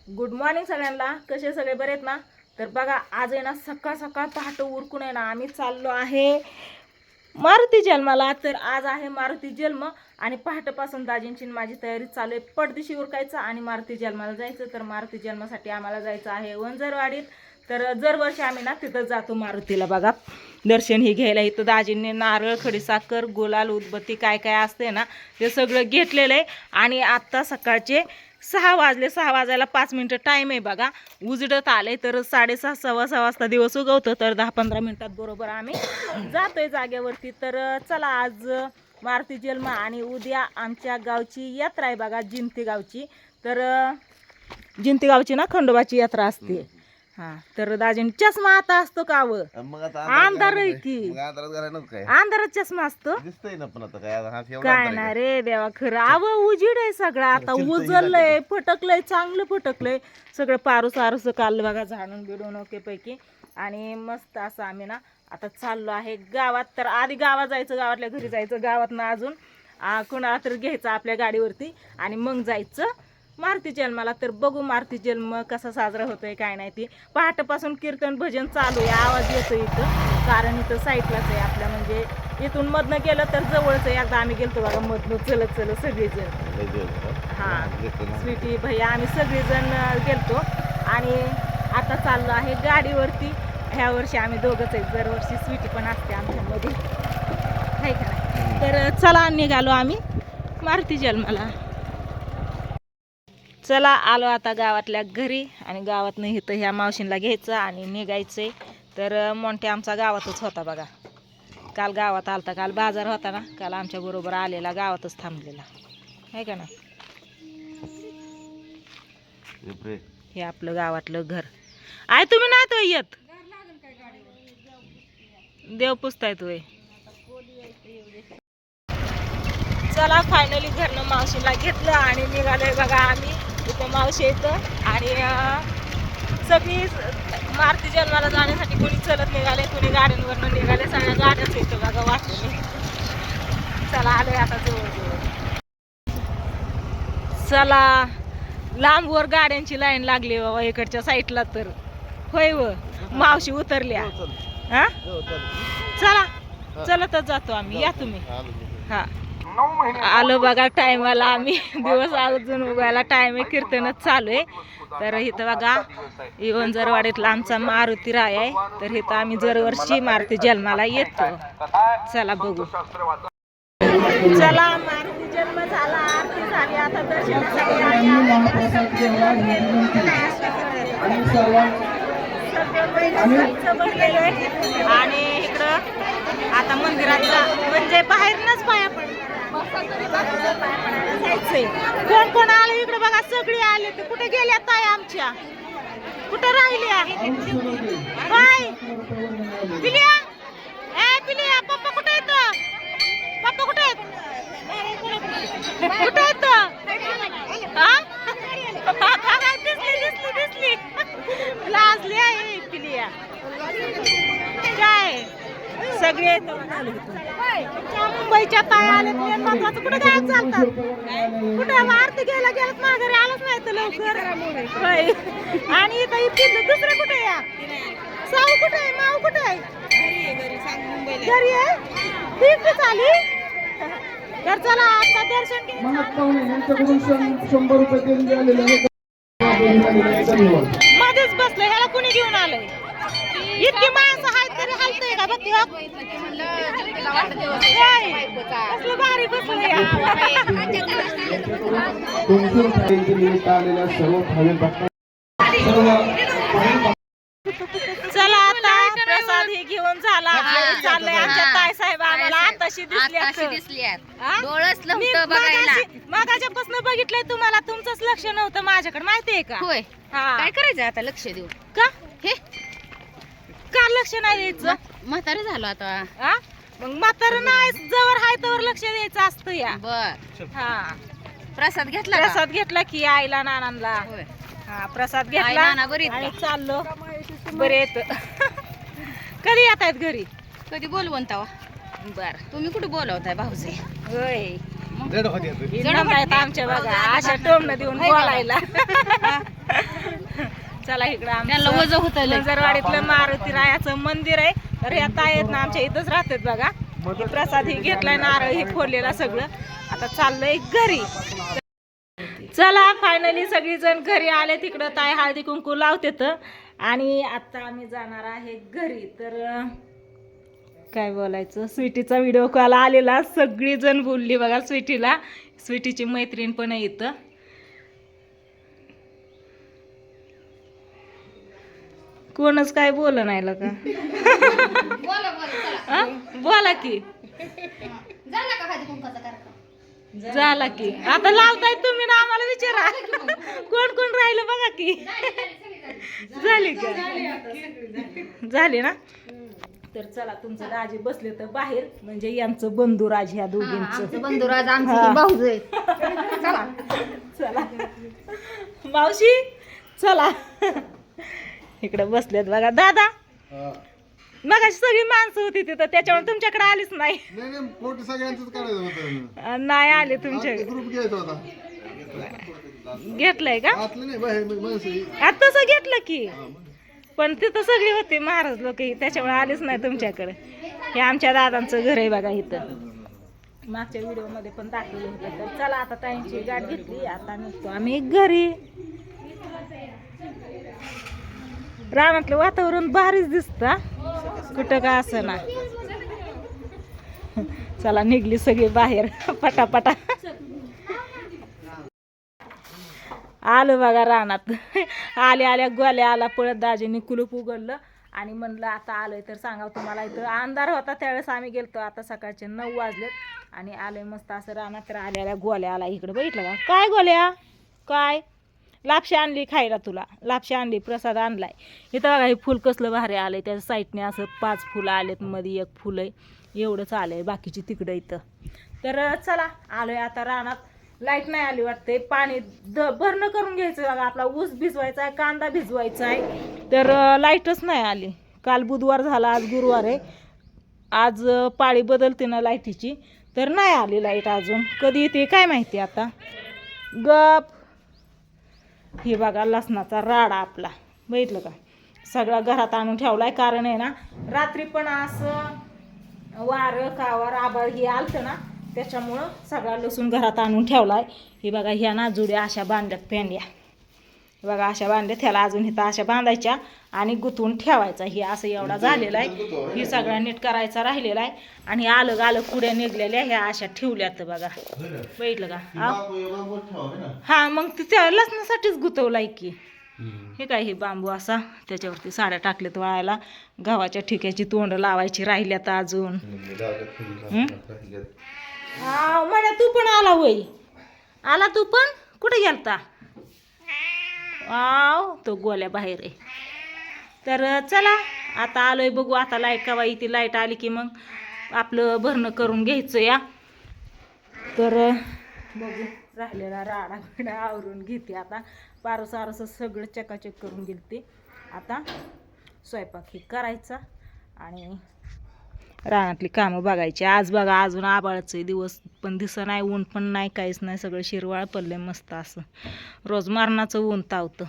Good morning सगळ्यांना. कसे सगळे बरे आहेत ना? तर बघा आज आहे ना सकाळ सकाळ पहाटे उरकून आहे ना आम्ही चाललो आहे मारुती जन्माला. तर आज आहे मारुती जन्म आणि पहाटेपासून दाजींची माझी तयारी चालू आहे. पडदिशी उरकायचं आणि मारुती जन्माला जायचं. तर मारुती जन्मासाठी आम्हाला जायचं आहे वंजरवाडीत. तर दरवर्षी आम्ही ना तिथं जातो मारुतीला. बघा दर्शन ही घ्यायला. इथं दाजींनी नारळ, खडीसाखर, गुलाल, उदबत्ती काय काय असते ना ते सगळं घेतलेलं आहे. आणि आत्ता सकाळचे 6 वाजले. 6 वाजायला 5 मिनटं टाईम आहे. बघा उजडत आले. तर 6:30 सव्वा 6 वाजता दिवस उगवतो. तर 10-15 मिनटात बरोबर आम्ही जातोय जागेवरती. तर चला आज मारुती जन्म आणि उद्या आमच्या गावची यात्रा आहे बघा, जिंती गावची. तर जिंती गावची ना खंडोबाची यात्रा असते. हा तर दाजीन चष्मा आता असतो का व अंधार आहे की अंधारात चष्मा असतो काय ना रे देवा. खरं आव उजीड आहे सगळं. आता उजळलंय, फटकलंय, चांगलं फटकलंय सगळं. पारूस आरूस काढलं बघा झाडून बिडून ओके पैकी. आणि मस्त असं आम्ही ना आता चाललो आहे गावात. तर आधी गावात जायचं, गावातल्या घरी जायचं. गावात ना अजून कोणाला तर घ्यायचं आपल्या गाडीवरती आणि मग जायचं मारुती जन्माला. तर बघू मारुती जन्म कसा साजरा होतोय काय नाही. ती पहाटेपासून कीर्तन भजन चालू आहे. आवाज येतो इथं, कारण इथं साईडलाच आहे आपल्या. म्हणजे इथून मधनं गेलं तर जवळच आहे. एकदा आम्ही गेलतो बघा मधनं चलत चलत सगळेजण. हां स्वीटी भैया आम्ही सगळेजण गेलतो. आणि आता चाललो आहे गाडीवरती. ह्या वर्षी आम्ही दोघंच आहेत. दरवर्षी स्वीटी पण असते आमच्यामध्ये आहे का नाही. तर चला निघालो आम्ही मारुती जन्माला. चला आलो आता गावातल्या घरी. आणि गावातनं इथं ह्या मावशींना घ्यायचं आणि निघायचंय. तर मोठ्या आमचा गावातच होता बघा. काल गावात आलता, काल बाजार होता ना, काल आमच्या बरोबर आलेला, गावातच थांबलेला आहे का ना. हे आपलं गावातलं घर आहे. तुम्ही नाही तो येत देव पुजताय तोय. चला फायनली घरनं मावशीला घेतलं आणि निघालोय बघा आम्ही. इथं मावशी येतं आणि सगळी मारुती जन्माला जाण्यासाठी कोणी चलत निघाले, कोणी गाड्यांवरनं निघाले. सगळ्या गाड्याच येतं बघा वाटलं. चला आलोय आता जवळ. चला लांबवर गाड्यांची लाईन लागली बाबा इकडच्या साईडला. तर होय व मावशी उतरल्या. हा चला चलतच जातो आम्ही. या तुम्ही. हा आलो बघा टायमाला आम्ही. दिवस अजून उगायला टाइम आहे. कीर्तनच चालू आहे. तर इथं बघा वंजरवाडीतला आमचा मारुती राय आहे. तर इथं आम्ही दरवर्षी मारुती जन्माला येतो. चला बघू. चला मारुती जन्म झाला, आरती झाली. आता दर्शनासाठी आणि इकडं आता मंदिरात म्हणजे बाहेरनच पाया पडायचंय. कोण कोण आले इकडे बघा, सगळे आले. तर कुठे गेल्या ताई आमच्या, कुठे राहिल्या बाय पिलिया? ए पिलिया पप्पा कुठे आहेत? पप्पा कुठे आहेत? कुठे आहेत? दिसली लाजली आहे पिलिया. काय सगळे मुंबईच्या ताई आले. महत्वाचं कुठे गायब चालतात? कुठे आरती घ्यायला गेलं माघारी आलंच नाही तर लवकर. आणि इथं दुसरे कुठे या? साऊ कुठे आहे? माऊ कुठे आहे? घरी आहे. ठीक चाली. तर चला आता दर्शन मध्येच बसलं. ह्याला कुणी घेऊन आलंय? इतकी माणसं आहेत तरी हलतंय का? बघ कसलं भारी बसलं. चला आता प्रसाद हे घेऊन झाला. चाललंय आमच्या ताई साहेब आम्हाला आताशी दिसल्यात. मागाच्यापासून बघितलंय तुम्हाला. तुमचंच लक्ष नव्हतं माझ्याकडे, माहितीये का? होय. काय करायचं आता लक्ष देऊ का? हे का लक्ष नाही द्यायचं? म्हातारे झालो आता. मग म्हातारं नाही, जवळ हाय तवर लक्ष द्यायचं असतं या. बर. हा प्रसाद घेतला. प्रसाद घेतला की आईला नानांना. हा प्रसाद घेतला आणि चाललो. बरे येत. कधी येत आहेत घरी? कधी बोलवून तवा. बर तुम्ही कुठे बोलवताय भाऊजी? होय आमच्या बघा अशा टोमणं देऊन बोलायला. चला इकडं त्यांना वजन होतं लय. मंजरवाडीतलं मारुती रायाचं मंदिर आहे. तर ह्या ताईत ना आमच्या इथंच राहतात बघा. हे प्रसाद ही घेतलाय, नारळ ही फोडलेला सगळं. आता चाललंय घरी. चला फायनली सगळीजण घरी आले. तिकडं ताई हळदी कुंकू लावतेत आणि आता आम्ही जाणार आहे घरी. तर काय बोलायचं, स्वीटीचा व्हिडिओ कॉल आलेला, सगळीजण बोलली बघा स्वीटीला. स्वीटीची मैत्रीण पण आहे इथं. कोणच काय बोल नाही का? बोला की. झाला की. आता लावताय तुम्ही ना, आम्हाला विचारा कोण कोण राहिलं बघा की. झाली का? झाली ना. तर चला, तुमचं राजी बसले तर बाहेर, म्हणजे यांचं बंधुराज ह्या दोघींचं. बंधुराज आमची भाऊज आहे. चला मावशी चला. इकडे बसलेत बघा दादा. मगाशी सगळी माणसं होती तिथं, त्याच्यामुळे तुमच्याकडे आलीच नाही. फोटो सगळ्यांचंच काढायचं होतं. नाही आले तुमच्या. ग्रुप घ्यायचा होता. घेतलंय का? आतलं नाही बाहेर माणसं. आता तसं घेतलं की, पण तिथं सगळी होती महाराज लोक, त्याच्यामुळे आलीच नाही तुमच्याकडे. हे आमच्या दादांचं घर आहे बघा इथं. मागच्या व्हिडिओ मध्ये पण दाखवलं होतं. तर चला आता ताईंची गाठ घेतली, आता निघतो आम्ही घरी. रानातलं वातावरण भारीच दिसतं, कुठं का असं ना. चला निघली सगळी बाहेर पटापटा. आलो बघा रानात. आल्या आल्या गोल्या आला पळत, दाजीने कुलूप उघडलं आणि म्हणलं आता आलोय तर सांगावं तुम्हाला. इथं अंधार होता त्यावेळेस आम्ही गेलतो. आता सकाळचे 9 वाजलेत आणि आलोय मस्त असं रानात. तर आल्या आल्या गोल्या आला. इकडं बघितलं का? काय गोल्या? काय लापशी आणली खायला तुला? लापशी आणली, प्रसाद आणलाय. इथं बघा हे फुल कसलं भारी आलंय. त्याच्या साईडने असं 5 फुलं आलेत, मध्ये 1 फुल आहे. एवढंच आलंय, बाकीची तिकडं इथं. तर चला आलोय आता रानात. लाईट नाही आली वाटते. पाणी भरणं करून घ्यायचं बघा. आपला ऊस भिजवायचा आहे, कांदा भिजवायचा आहे. तर लाईटच नाही आली. काल बुधवार झाला, आज गुरुवार आहे. आज पाळी बदलते ना लाईटीची, तर नाही आली लाईट अजून. कधी येते काय माहिती आता. गप. हे बघा लसणाचा राडा आपला, बघितलं का? सगळा घरात आणून ठेवलाय. कारण आहे ना, रात्री पण असं वारं कावर आबाळ हे आलतं ना, त्याच्यामुळं सगळा लसूण घरात आणून ठेवलाय. हे बघा ह्या ना जुड्या अशा बांधल्यात पेंड्या. हे बघा अशा बांधल्या, त्याला अजून इथं अशा बांधायच्या आणि गुंतवून ठेवायचा. हे असं एवढा झालेला आहे. हे सगळा नीट करायचा राहिलेला आहे. आणि आलं गालं कुड्या निघलेल्या ह्या अशा ठेवल्यात बघा, बघितलं का? हा मग त्या लसणासाठीच गुतवलाय की. हे काय, हे बांबू असा, त्याच्यावरती साड्या टाकल्यात वाळायला. गव्हाच्या ठिक्याची तोंड लावायची राहिल्यात अजून. हा म्हणे तू पण आला होय. आला तू पण? कुठे गेलता? वाव, तो गोल्या बाहेर आहे. तर चला आता आलोय, बघू आता लाईट कवा येते. लाईट आली की मग आपलं भरणं करून घ्यायचं या. तर बघू, राहिलेला राडा बिडा आवरून घेते आता. पारस आरस सगळं चकाचक करून गेलते. आता स्वयंपाक हे करायचा आणि रानातली कामं बघायची. आज बघा अजून आबाळाचे दिवस पण दिसत नाही, ऊन पण नाही, काहीच नाही. सगळं शिरवाळ पडले मस्त असं. रोज मारणाचं ऊन तावतं.